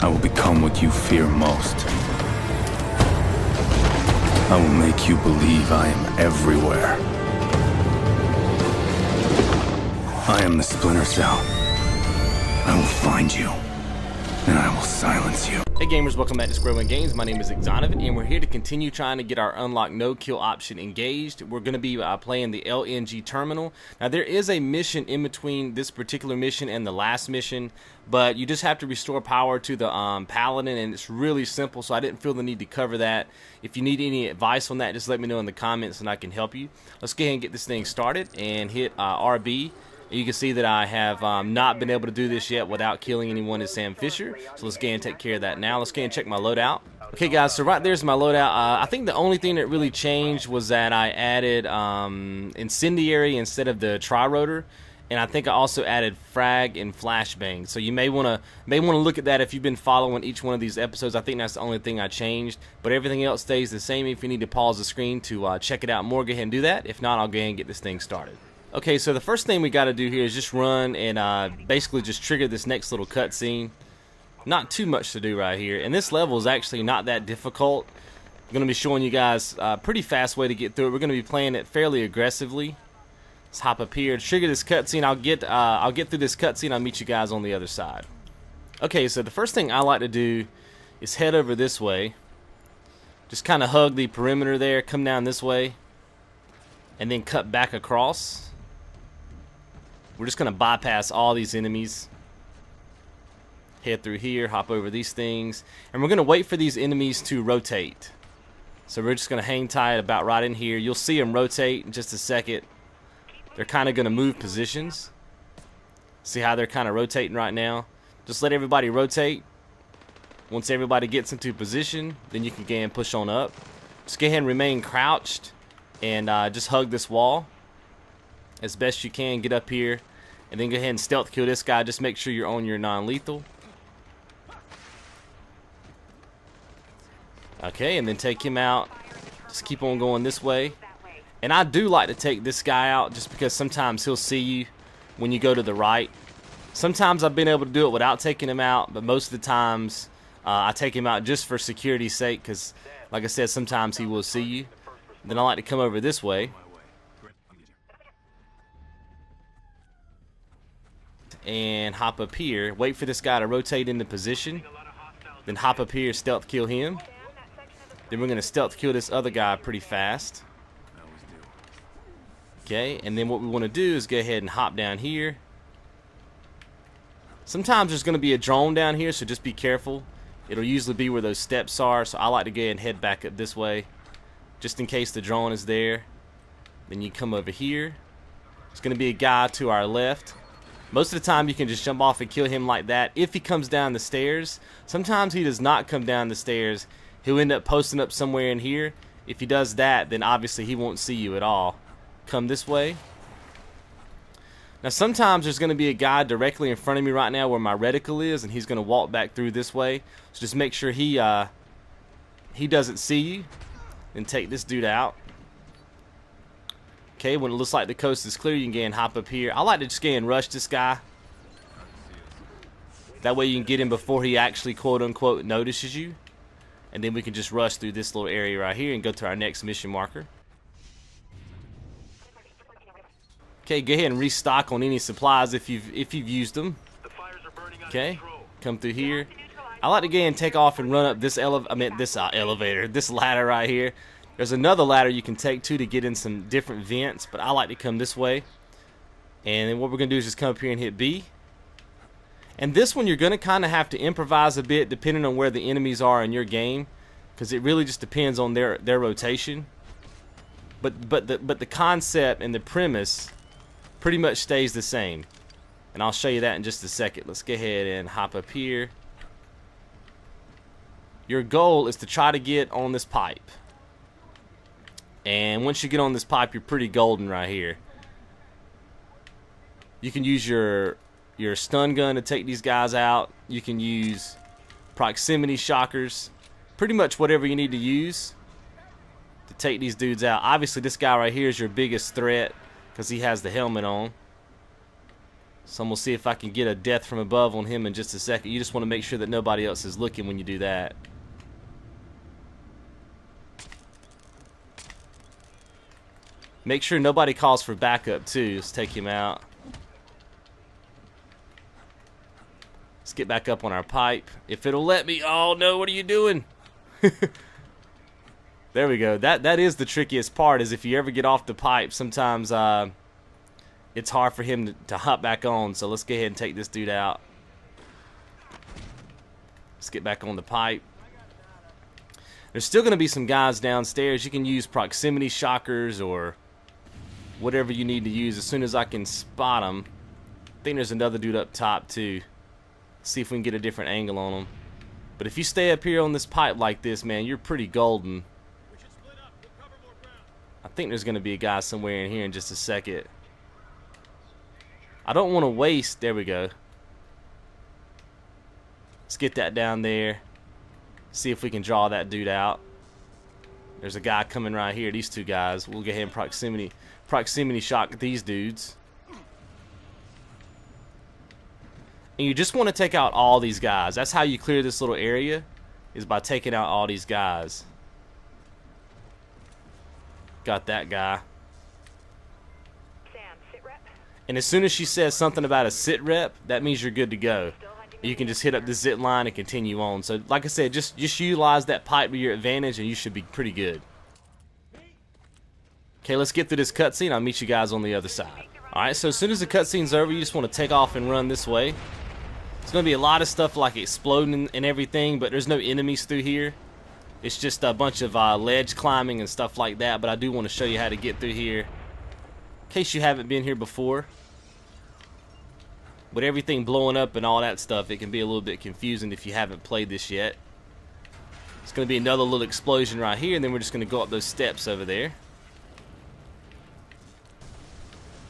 I will become what you fear most. I will make you believe I am everywhere. I am the Splinter Cell. I will find you, and I will silence you. Hey gamers, welcome back to Square One Games. My name is XONEVANT, and we're here to continue trying to get our unlock no kill option engaged. We're going to be playing the LNG Terminal. Now there is a mission in between this particular mission and the last mission, but you just have to restore power to the Paladin, and it's really simple, so I didn't feel the need to cover that. If you need any advice on that, just let me know in the comments and I can help you. Let's go ahead and get this thing started and hit RB. You can see that I have not been able to do this yet without killing anyone as Sam Fisher. So let's go ahead and take care of that now. Let's go ahead and check my loadout. Okay guys, so right there's my loadout. I think the only thing that really changed was that I added incendiary instead of the tri-rotor. And I think I also added frag and flashbang. So you may wanna look at that if you've been following each one of these episodes. I think that's the only thing I changed. But everything else stays the same. If you need to pause the screen to check it out more, go ahead and do that. If not, I'll go ahead and get this thing started. Okay, so the first thing we got to do here is just run and basically just trigger this next little cutscene. Not too much to do right here, and this level is actually not that difficult. I'm going to be showing you guys a pretty fast way to get through it. We're going to be playing it fairly aggressively. Let's hop up here, trigger this cutscene. I'll get through this cutscene. I'll meet you guys on the other side. Okay, so the first thing I like to do is head over this way. Just kind of hug the perimeter there, come down this way, and then cut back across. We're just going to bypass all these enemies. Head through here, hop over these things. And we're going to wait for these enemies to rotate. So we're just going to hang tight about right in here. You'll see them rotate in just a second. They're kind of going to move positions. See how they're kind of rotating right now? Just let everybody rotate. Once everybody gets into position, then you can go ahead and push on up. Just go ahead and remain crouched and just hug this wall as best you can. Get up here and then go ahead and stealth kill this guy. Just make sure you're on your non-lethal. Okay, and then take him out. Just keep on going this way. And I do like to take this guy out just because sometimes he'll see you when you go to the right. Sometimes I've been able to do it without taking him out, but most of the times I take him out just for security's sake, because like I said, sometimes he will see you. Then I like to come over this way and hop up here, wait for this guy to rotate into position, then hop up here, stealth kill him. Then we're going to stealth kill this other guy pretty fast. Okay, and then what we want to do is go ahead and hop down here. Sometimes there's going to be a drone down here, so just be careful. It'll usually be where those steps are, so I like to go ahead and head back up this way just in case the drone is there. Then you come over here. There's going to be a guy to our left. Most of the time you can just jump off and kill him like that if he comes down the stairs. Sometimes he does not come down the stairs. He'll end up posting up somewhere in here. If he does that, then obviously he won't see you at all. Come this way. Now sometimes there's going to be a guy directly in front of me right now where my reticle is, and he's going to walk back through this way. So just make sure he doesn't see you. And take this dude out. Okay, when it looks like the coast is clear, you can go and hop up here. I like to just go and rush this guy. That way you can get him before he actually quote-unquote notices you. And then we can just rush through this little area right here and go to our next mission marker. Okay, go ahead and restock on any supplies if you've used them. Okay, come through here. I like to go ahead and take off and run up this elevator, this ladder right here. There's another ladder you can take too to get in some different vents, but I like to come this way. And then what we're going to do is just come up here and hit B. And this one you're going to kind of have to improvise a bit depending on where the enemies are in your game, because it really just depends on their rotation. But the concept and the premise pretty much stays the same. And I'll show you that in just a second. Let's go ahead and hop up here. Your goal is to try to get on this pipe. And once you get on this pipe, you're pretty golden right here. You can use your stun gun to take these guys out. You can use proximity shockers. Pretty much whatever you need to use to take these dudes out. Obviously, this guy right here is your biggest threat because he has the helmet on. So I'm gonna see if I can get a death from above on him in just a second. You just want to make sure that nobody else is looking when you do that. Make sure nobody calls for backup too. Let's take him out. Let's get back up on our pipe. If it'll let me. Oh no, what are you doing? There we go. That is the trickiest part, is if you ever get off the pipe, sometimes it's hard for him to hop back on. So let's go ahead and take this dude out. Let's get back on the pipe. There's still going to be some guys downstairs. You can use proximity shockers or whatever you need to use as soon as I can spot them. I think there's another dude up top too. See if we can get a different angle on him. But if you stay up here on this pipe like this, man, you're pretty golden. I think there's going to be a guy somewhere in here in just a second. I don't want to waste. There we go. Let's get that down there. See if we can draw that dude out. There's a guy coming right here. These two guys. We'll go ahead and proximity shock these dudes. And you just want to take out all these guys. That's how you clear this little area, is by taking out all these guys. Got that guy. Sam, sit rep. And as soon as she says something about a sit rep, that means you're good to go. You can just hit up the zip line and continue on. So like I said, just utilize that pipe to your advantage and you should be pretty good. Okay, let's get through this cutscene. I'll meet you guys on the other side. Alright, so as soon as the cutscene's over, you just want to take off and run this way. There's going to be a lot of stuff like exploding and everything, but there's no enemies through here. It's just a bunch of ledge climbing and stuff like that, but I do want to show you how to get through here in case you haven't been here before. With everything blowing up and all that stuff, it can be a little bit confusing if you haven't played this yet. It's going to be another little explosion right here, and then we're just going to go up those steps over there.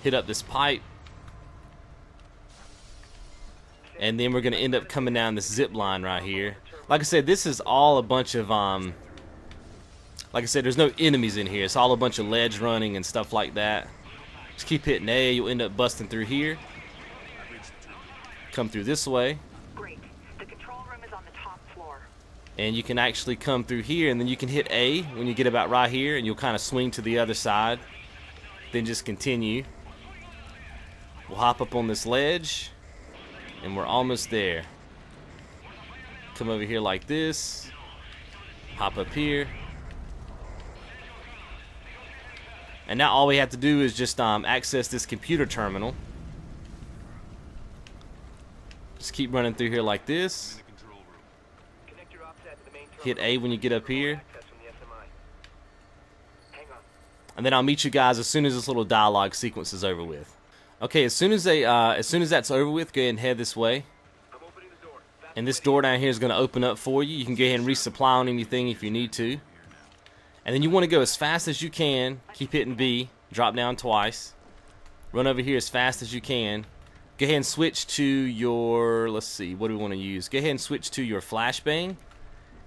Hit up this pipe. And then we're going to end up coming down this zip line right here. Like I said, this is all a bunch of, like I said, there's no enemies in here. It's all a bunch of ledge running and stuff like that. Just keep hitting A, you'll end up busting through here. Come through this way. Great. The control room is on the top floor. And you can actually come through here, and then you can hit A when you get about right here, and you'll kind of swing to the other side. Then just continue. We'll hop up on this ledge, and we're almost there. Come over here like this. Hop up here. And now all we have to do is just access this computer terminal. Just keep running through here like this. Hit A when you get up here. And then I'll meet you guys as soon as this little dialogue sequence is over with. Okay, as soon as that's over with, go ahead and head this way. And this door down here is going to open up for you. You can go ahead and resupply on anything if you need to. And then you want to go as fast as you can. Keep hitting B. Drop down twice. Run over here as fast as you can. Go ahead and switch to your, let's see, what do we want to use? Go ahead and switch to your flashbang. And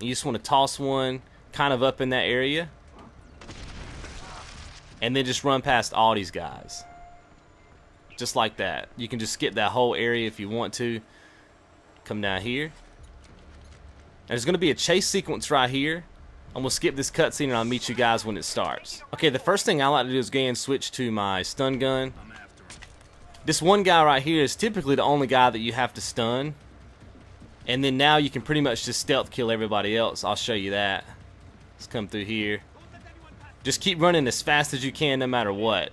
you just want to toss one kind of up in that area. And then just run past all these guys. Just like that. You can just skip that whole area if you want to. Come down here. And there's going to be a chase sequence right here. I'm going to skip this cutscene and I'll meet you guys when it starts. Okay, the first thing I like to do is go ahead and switch to my stun gun. This one guy right here is typically the only guy that you have to stun. And then now you can pretty much just stealth kill everybody else. I'll show you that. Let's come through here. Just keep running as fast as you can no matter what.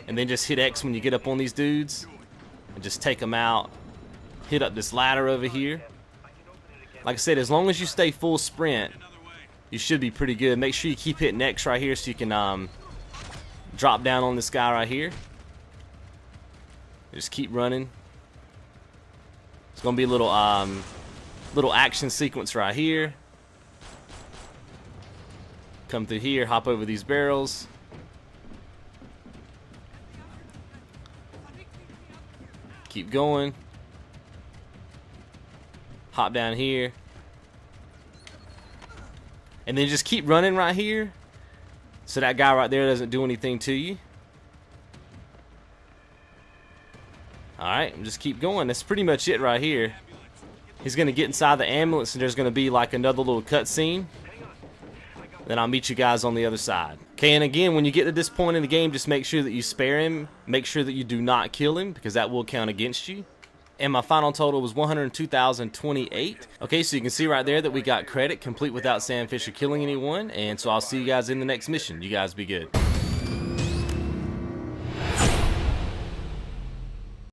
And then just hit X when you get up on these dudes. And just take them out. Hit up this ladder over here. Like I said, as long as you stay full sprint, you should be pretty good. Make sure you keep hitting X right here so you can drop down on this guy right here. Just keep running. It's gonna be a little action sequence right here. Come through here, hop over these barrels. Keep going. Hop down here. And then just keep running right here so that guy right there doesn't do anything to you. Alright, just keep going. That's pretty much it right here. He's going to get inside the ambulance and there's going to be like another little cutscene. Then I'll meet you guys on the other side. Okay, and again, when you get to this point in the game, just make sure that you spare him. Make sure that you do not kill him, because that will count against you. And my final total was 102,028. Okay, so you can see right there that we got credit, complete without Sam Fisher killing anyone. And so I'll see you guys in the next mission. You guys be good.